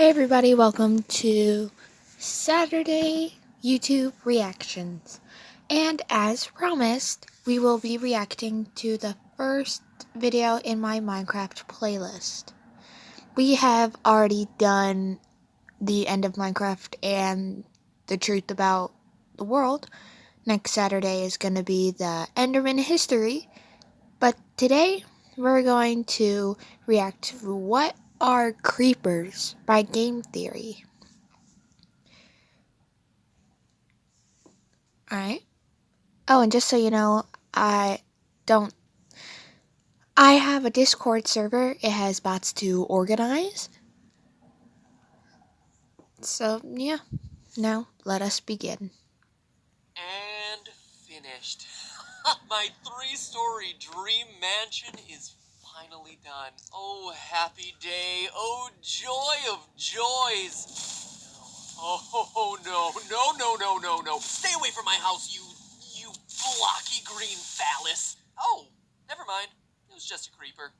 Hey everybody, welcome to Saturday YouTube Reactions. And as promised, we will be reacting to the first video in my Minecraft playlist. We have already done the end of Minecraft and the truth about the world. Next Saturday is going to be the Enderman history. But today, we're going to react to What Are Creepers by Game Theory. Alright. Oh, and just so you know, I have a Discord server. It has bots to organize. So, yeah. Now, let us begin. And finished. My 3-story dream mansion is finally done. Oh, happy day. Oh, joy of joys. Oh, no. Stay away from my house, you blocky green phallus. Oh, never mind. It was just a creeper.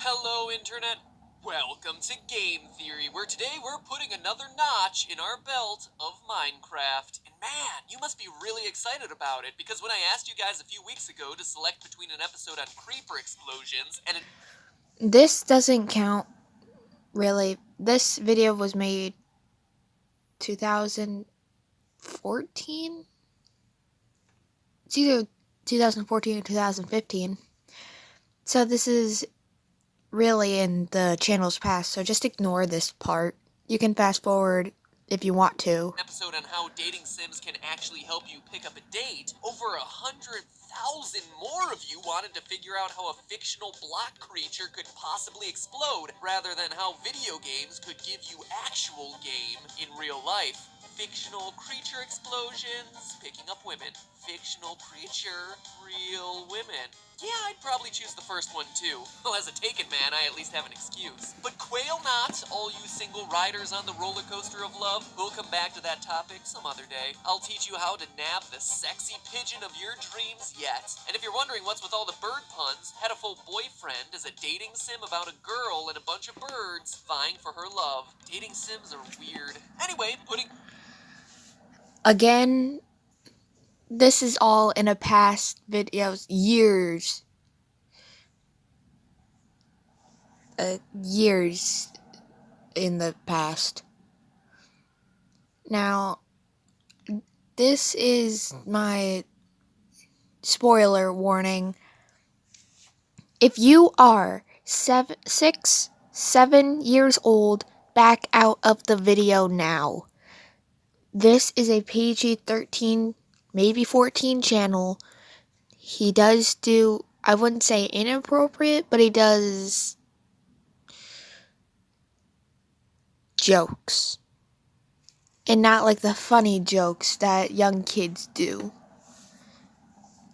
Hello, Internet. Welcome to Game Theory, where today we're putting another notch in our belt of Minecraft. And man, you must be really excited about it, because when I asked you guys a few weeks ago to select between an episode on creeper explosions and This doesn't count, really. This video was made 2014? It's either 2014 or 2015. So this is really in the channel's past, so just ignore this part. You can fast forward if you want to. episode on how dating sims can actually help you pick up a date, over 100,000 more of you wanted to figure out how a fictional block creature could possibly explode, rather than how video games could give you actual game in real life. Fictional creature explosions, picking up women. Fictional creature, real women. Yeah, I'd probably choose the first one too. Well, as a Taken man, I at least have an excuse. But quail not, all you single riders on the roller coaster of love. We'll come back to that topic some other day. I'll teach you how to nab the sexy pigeon of your dreams yet. And if you're wondering what's with all the bird puns, Hatful Boyfriend is a dating sim about a girl and a bunch of birds vying for her love. Dating sims are weird. Anyway, Again, this is all in a past videos, years in the past. Now, this is my spoiler warning. If you are 7 years old, back out of the video now. This is a PG-13, maybe 14 channel. He does do, I wouldn't say inappropriate, but he does jokes. And not like the funny jokes that young kids do.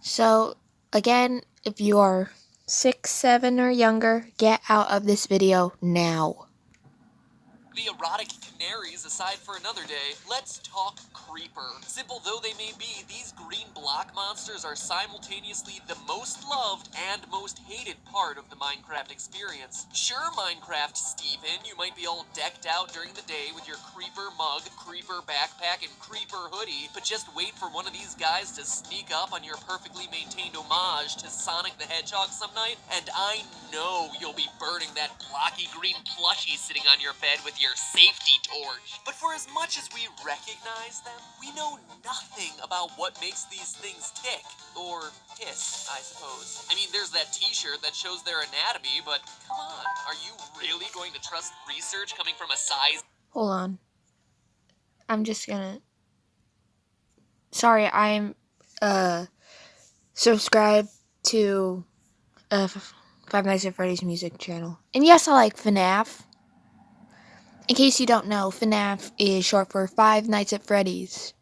So, again, if you are 6, 7, or younger, get out of this video now. the erotic canaries aside for another day, let's talk creeper. Simple though they may be, these green block monsters are simultaneously the most loved and most hated part of the Minecraft experience. Sure, Minecraft Steven, you might be all decked out during the day with your creeper mug, creeper backpack, and creeper hoodie, but just wait for one of these guys to sneak up on your perfectly maintained homage to Sonic the Hedgehog some night, and I know you'll be burning that blocky green plushie sitting on your bed with your safety torch. But for as much as we recognize them, we know nothing about what makes these things tick. Or hiss, I suppose. I mean, there's that t-shirt that shows their anatomy, but come on, are you really going to trust research coming from a size... Hold on. I'm just gonna... Sorry, I'm, subscribed to, Five Nights at Freddy's music channel. And yes, I like FNAF. In case you don't know, FNAF is short for Five Nights at Freddy's.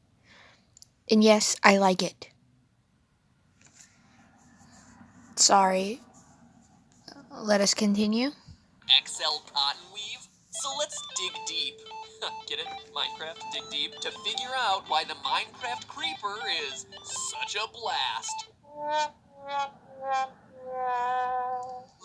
And yes, I like it. Sorry. Let us continue. XL cotton weave? So let's dig deep. Get it? Minecraft, dig deep. To figure out why the Minecraft creeper is such a blast.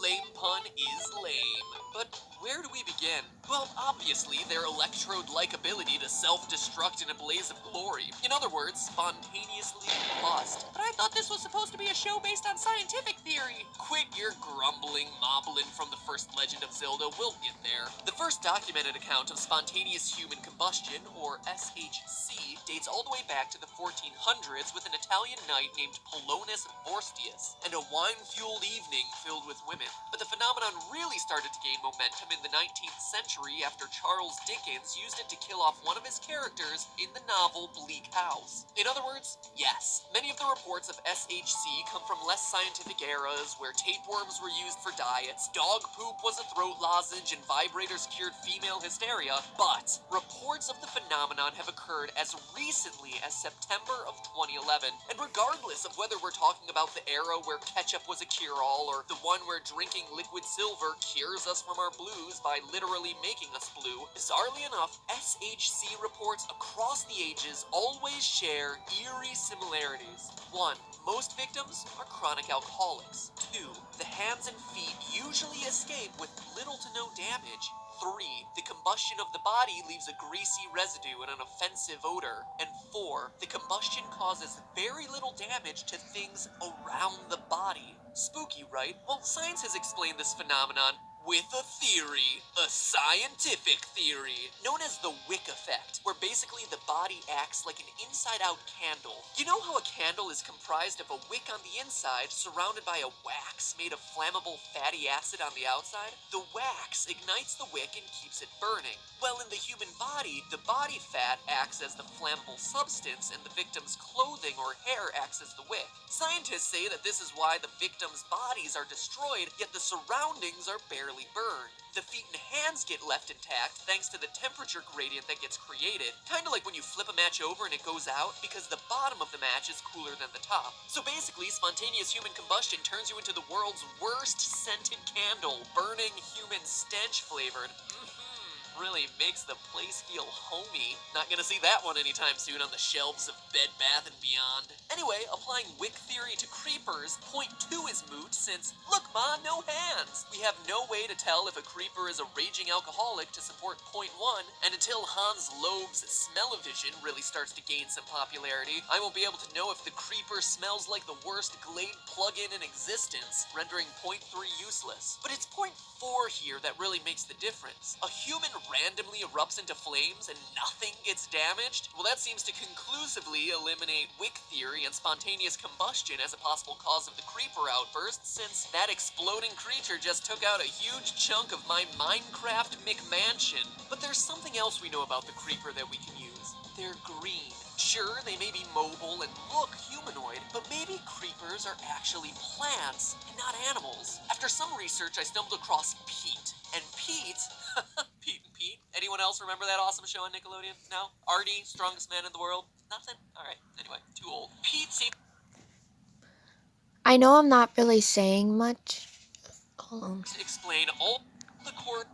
Lame pun is lame. But where do we begin? Well, obviously, their electrode-like ability to self-destruct in a blaze of glory. In other words, spontaneously combust. But I thought this was supposed to be a show based on scientific theory. Quit your grumbling, mobbling from the first Legend of Zelda. We'll get there. The first documented account of spontaneous human combustion, or SHC, dates all the way back to the 1400s with an Italian knight named Polonus Vorstius, and a wine-fueled evening filled with women. But the phenomenon really started to gain momentum in the 19th century after Charles Dickens used it to kill off one of his characters in the novel Bleak House. In other words, yes, many of the reports of SHC come from less scientific eras where tapeworms were used for diets, dog poop was a throat lozenge, and vibrators cured female hysteria, but reports of the phenomenon have occurred as recently as September of 2011. And regardless of whether we're talking about the era where ketchup was a cure-all or the one where drinking liquid silver cures us from our blues by literally making us blue, bizarrely enough, SHC reports across the ages always share eerie similarities. 1. Most victims are chronic alcoholics. 2. The hands and feet usually escape with little to no damage. 3. The combustion of the body leaves a greasy residue and an offensive odor. And 4. The combustion causes very little damage to things around the body. Spooky, right? Well, science has explained this phenomenon with a theory, a scientific theory, known as the wick effect, where basically the body acts like an inside-out candle. You know how a candle is comprised of a wick on the inside surrounded by a wax made of flammable fatty acid on the outside? The wax ignites the wick and keeps it burning. Well, in the human body, the body fat acts as the flammable substance and the victim's clothing or hair acts as the wick. Scientists say that this is why the victims' bodies are destroyed, yet the surroundings are barely burned. The feet and hands get left intact thanks to the temperature gradient that gets created, kind of like when you flip a match over and it goes out because the bottom of the match is cooler than the top. So basically, spontaneous human combustion turns you into the world's worst scented candle, burning human stench flavored. Really makes the place feel homey. Not gonna see that one anytime soon on the shelves of Bed Bath & Beyond. Anyway, applying wick theory to creepers, point 2 is moot since, look ma, no hands! We have no way to tell if a creeper is a raging alcoholic to support point 1, and until Hans Loeb's smell-o-vision really starts to gain some popularity, I won't be able to know if the creeper smells like the worst Glade plug-in in existence, rendering point 3 useless. But it's point 4 here that really makes the difference. A human randomly erupts into flames and nothing gets damaged? Well, that seems to conclusively eliminate wick theory and spontaneous combustion as a possible cause of the creeper outburst, since that exploding creature just took out a huge chunk of my Minecraft McMansion. But there's something else we know about the creeper that we can use. They're green. Sure, they may be mobile and look humanoid, but maybe creepers are actually plants and not animals. After some research, I stumbled across Pete. And Pete... Pete and Pete? Anyone else remember that awesome show on Nickelodeon? No? Artie, strongest man in the world? Nothing? Alright, anyway, too old. Pete seemed I know I'm not really saying much. Hold on. to explain all the core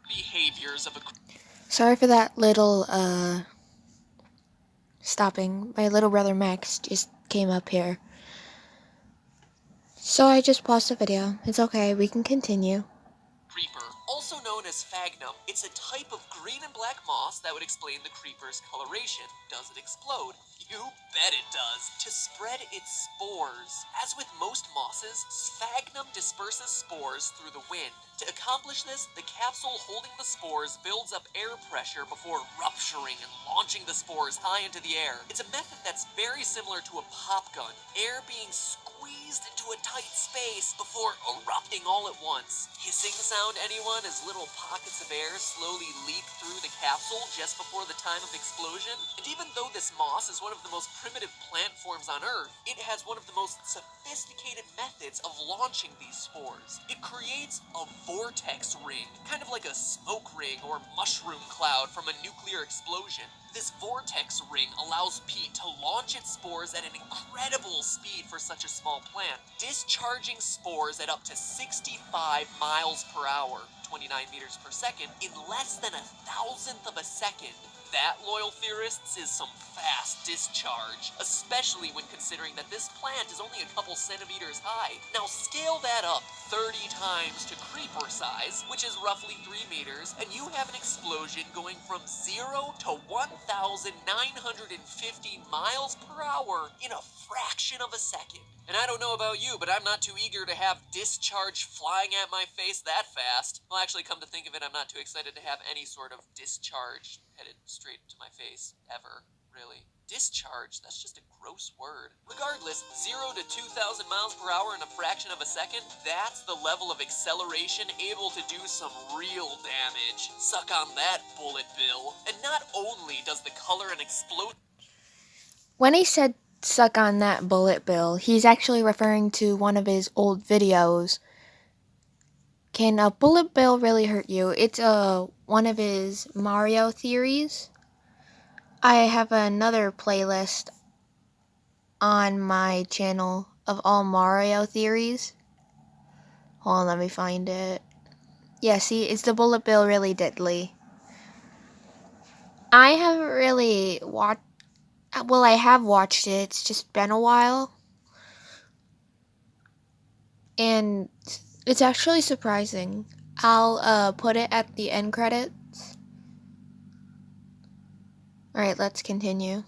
behaviors of a Sorry for that little, stopping. My little brother Max just came up here. So I just paused the video. It's okay, we can continue. creeper, also known as sphagnum. It's a type of green and black moss that would explain the creeper's coloration. Does it explode? You bet it does. To spread its spores. As with most mosses, sphagnum disperses spores through the wind. To accomplish this, the capsule holding the spores builds up air pressure before rupturing and launching the spores high into the air. It's a method that's very similar to a pop gun, air being squeezed into a tight space before erupting all at once. Hissing sound, anyone, as little pockets of air slowly leak through the capsule just before the time of explosion? And even though this moss is one of the most primitive plant forms on Earth, it has one of the most sophisticated methods of launching these spores. It creates a vortex ring, kind of like a smoke ring or mushroom cloud from a nuclear explosion. This vortex ring allows peat to launch its spores at an incredible speed for such a small plant, discharging spores at up to 65 miles per hour, 29 meters per second, in less than 1,000th of a second. That, loyal theorists, is some fast discharge, especially when considering that this plant is only a couple centimeters high. Now scale that up 30 times to creeper size, which is roughly 3 meters, and you have an explosion going from 0 to 1,950 miles per hour in a fraction of a second. And I don't know about you, but I'm not too eager to have discharge flying at my face that fast. Well, actually, come to think of it, I'm not too excited to have any sort of discharge headed straight to my face, ever, really. Discharge, that's just a gross word. Regardless, 0 to 2,000 miles per hour in a fraction of a second, that's the level of acceleration able to do some real damage. Suck on that, bullet bill. And not only does the color and explode... When he said suck on that bullet bill, he's actually referring to one of his old videos. Can a bullet bill really hurt you? It's one of his Mario theories. I have another playlist on my channel of all Mario theories. Hold on, let me find it. Yeah, see, is the bullet bill really deadly? I haven't really watched... Well, I have watched it. It's just been a while. And it's actually surprising. I'll put it at the end credits. Alright, let's continue.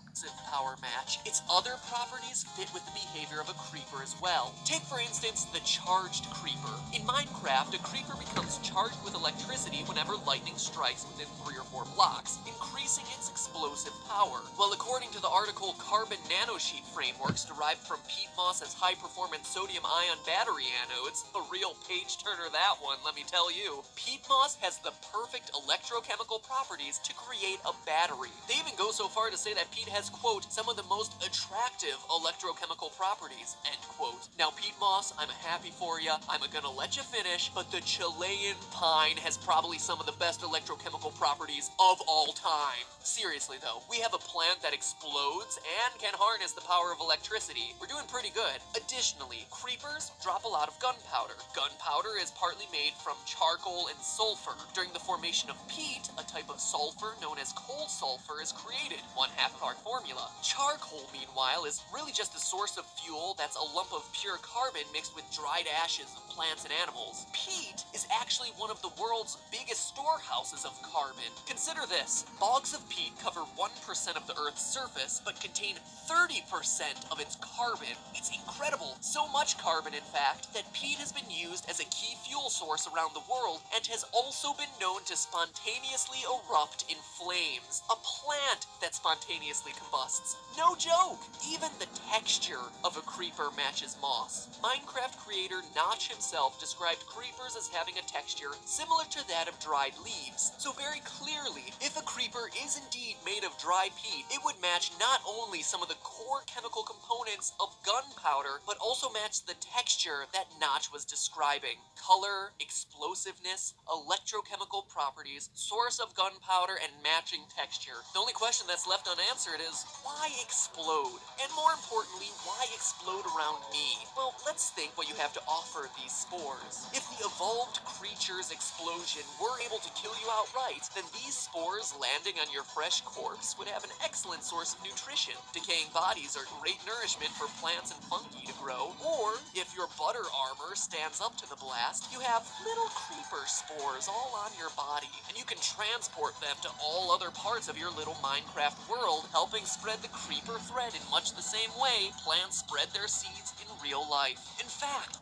power match, its other properties fit with the behavior of a creeper as well. Take, for instance, the charged creeper. In Minecraft, a creeper becomes charged with electricity whenever lightning strikes within 3 or 4 blocks, increasing its explosive power. Well, according to the article Carbon Nanosheet Frameworks derived from peat moss's high-performance sodium-ion battery anodes, a real page-turner that one, let me tell you. Peat moss has the perfect electrochemical properties to create a battery. They even go so far to say that peat has, quote, some of the most attractive electrochemical properties, end quote. Now, peat moss, I'm happy for ya. I'm gonna let you finish, but the Chilean pine has probably some of the best electrochemical properties of all time. Seriously, though, we have a plant that explodes and can harness the power of electricity. We're doing pretty good. Additionally, creepers drop a lot of gunpowder. Gunpowder is partly made from charcoal and sulfur. During the formation of peat, a type of sulfur known as coal sulfur is created, 1/2 of our formula. Charcoal, meanwhile, is really just a source of fuel that's a lump of pure carbon mixed with dried ashes of plants and animals. Peat is actually one of the world's biggest storehouses of carbon. Consider this. Bogs of peat cover 1% of the Earth's surface, but contain 30% of its carbon. It's incredible. So much carbon, in fact, that peat has been used as a key fuel source around the world and has also been known to spontaneously erupt in flames. A plant that spontaneously combusts. No joke! Even the texture of a creeper matches moss. Minecraft creator Notch himself described creepers as having a texture similar to that of dried leaves. So very clearly, if a creeper is indeed made of dry peat, it would match not only some of the core chemical components of gunpowder, but also match the texture that Notch was describing. Color, explosiveness, electrochemical properties, source of gunpowder, and matching texture. The only question that's left unanswered is, why explode? And more importantly, why explode around me? Well, let's think what you have to offer these spores. If the evolved creature's explosion were able to kill you outright, then these spores landing on your fresh corpse would have an excellent source of nutrition. Decaying bodies are great nourishment for plants and fungi to grow. Or, if your butter armor stands up to the blast, you have little creeper spores all on your body, and you can transport them to all other parts of your little Minecraft world, helping spread the creeper thread in much the same way plants spread their seeds in real life. In fact,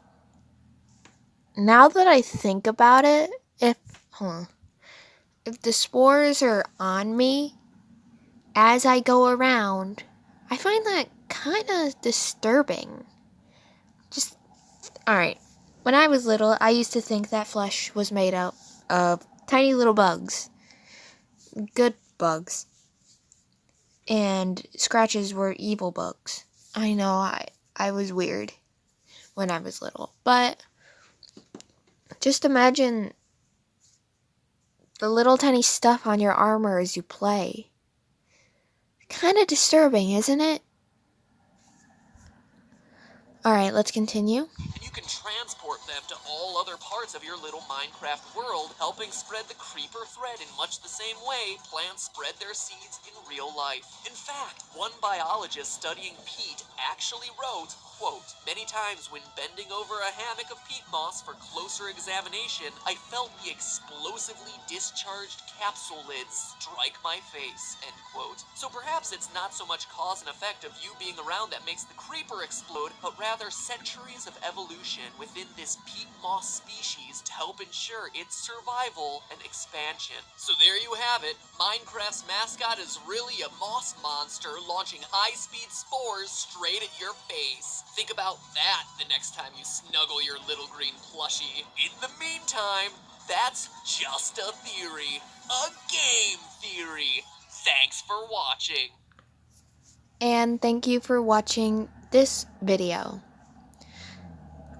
Now that I think about it, if the spores are on me as I go around, I find that kind of disturbing. Just, alright. When I was little, I used to think that flesh was made up of tiny little bugs. Good bugs. And scratches were evil bugs. I know, I was weird when I was little. But Just imagine the little tiny stuff on your armor as you play. Kind of disturbing, isn't it? Alright, let's continue. And you can transport them to all other parts of your little Minecraft world, helping spread the creeper thread in much the same way plants spread their seeds in real life. In fact, one biologist studying peat actually wrote, quote, "Many times when bending over a hammock of peat moss for closer examination, I felt the explosively discharged capsule lids strike my face," end quote. So perhaps it's not so much cause and effect of you being around that makes the creeper explode, but rather centuries of evolution within this peat moss species to help ensure its survival and expansion. So there you have it. Minecraft's mascot is really a moss monster launching high-speed spores straight at your face. Think about that the next time you snuggle your little green plushie. In the meantime, that's just a theory. A game theory. Thanks for watching. And thank you for watching this video.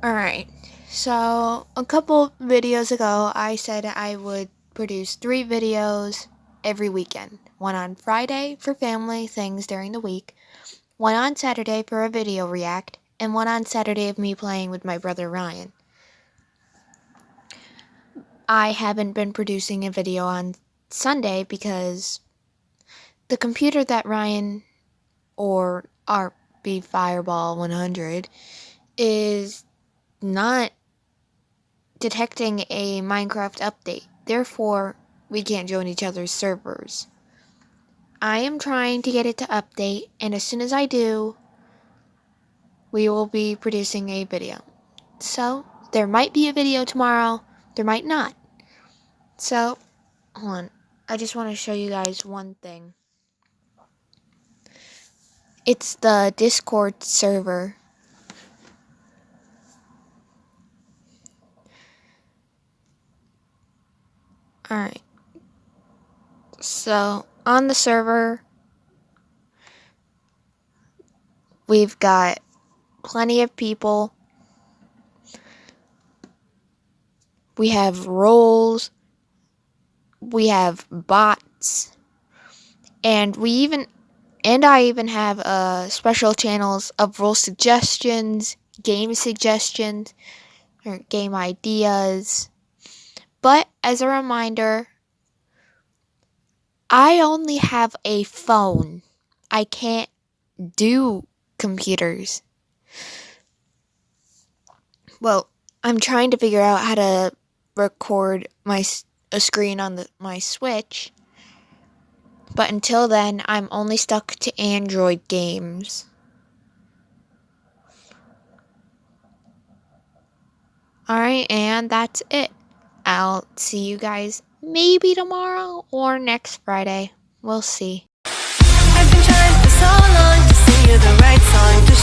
Alright, so a couple videos ago I said I would produce 3 videos every weekend. One on Friday for family things during the week, one on Saturday for a video react, and one on Saturday of me playing with my brother Ryan. I haven't been producing a video on Sunday because the computer that Ryan, or RB Fireball 100, is not detecting a Minecraft update. Therefore, we can't join each other's servers. I am trying to get it to update, and as soon as I do, we will be producing a video. So, there might be a video tomorrow, there might not. So, hold on. I just want to show you guys one thing. It's the Discord server. Alright. So, on the server, we've got plenty of people. We have roles. We have bots. And I even have special channels of role suggestions, game suggestions, or game ideas. But as a reminder, I only have a phone. I can't do computers. Well, I'm trying to figure out how to record a screen on my Switch. But until then, I'm only stuck to Android games. Alright, and that's it. I'll see you guys maybe tomorrow or next Friday. We'll see. I've been trying for so long to sing you the right song, to